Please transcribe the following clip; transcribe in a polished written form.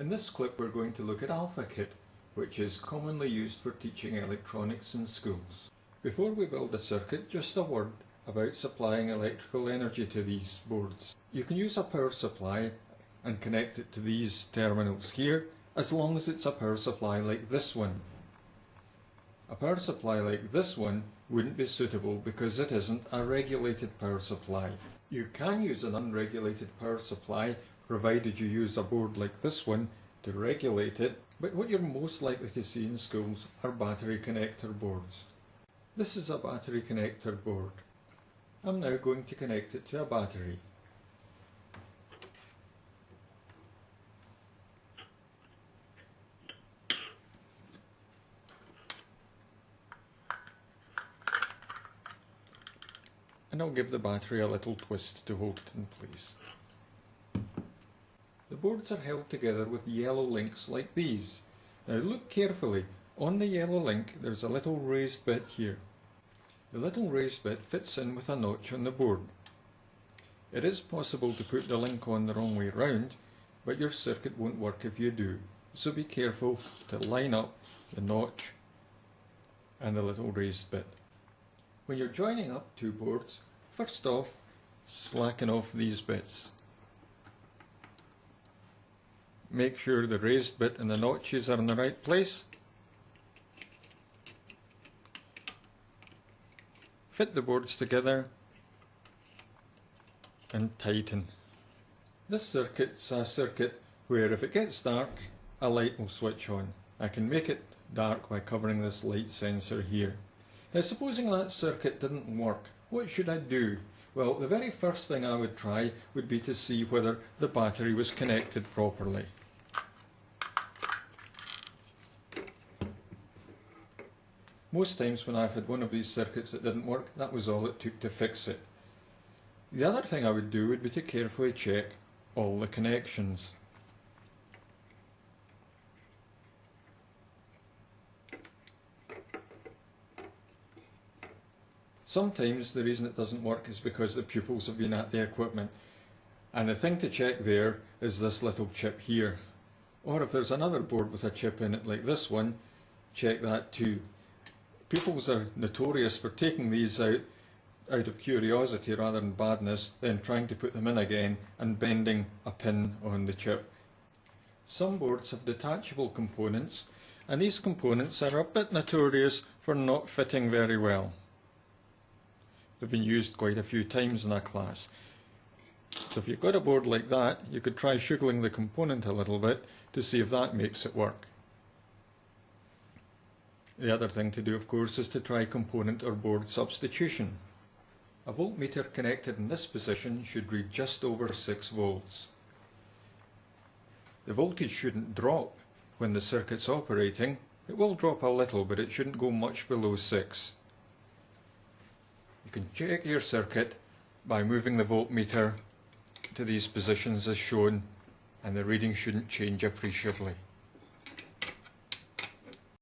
In this clip we're going to look at AlphaKit, which is commonly used for teaching electronics in schools. Before we build a circuit, just a word about supplying electrical energy to these boards. You can use a power supply and connect it to these terminals here, as long as it's a power supply like this one. A power supply like this one wouldn't be suitable because it isn't a regulated power supply. You can use an unregulated power supply provided you use a board like this one to regulate it, but what you're most likely to see in schools are battery connector boards. This is a battery connector board. I'm now going to connect it to a battery. And I'll give the battery a little twist to hold it in place. The boards are held together with yellow links like these. Now look carefully. On the yellow link there's a little raised bit here. The little raised bit fits in with a notch on the board. It is possible to put the link on the wrong way round, but your circuit won't work if you do. So be careful to line up the notch and the little raised bit. When you're joining up two boards, first off, slacken off these bits. Make sure the raised bit and the notches are in the right place. Fit the boards together and tighten. This circuit's a circuit where if it gets dark, a light will switch on. I can make it dark by covering this light sensor here. Now supposing that circuit didn't work, what should I do? Well, the very first thing I would try would be to see whether the battery was connected properly. Most times when I've had one of these circuits that didn't work, that was all it took to fix it. The other thing I would do would be to carefully check all the connections. Sometimes the reason it doesn't work is because the pupils have been at the equipment, and the thing to check there is this little chip here. Or if there's another board with a chip in it like this one, check that too. Pupils are notorious for taking these out of curiosity rather than badness, then trying to put them in again and bending a pin on the chip. Some boards have detachable components, and these components are a bit notorious for not fitting very well. They've been used quite a few times in a class. So if you've got a board like that, you could try shuggling the component a little bit to see if that makes it work. The other thing to do, of course, is to try component or board substitution. A voltmeter connected in this position should read just over 6 volts. The voltage shouldn't drop when the circuit's operating. It will drop a little, but it shouldn't go much below 6. You can check your circuit by moving the voltmeter to these positions as shown, and the reading shouldn't change appreciably.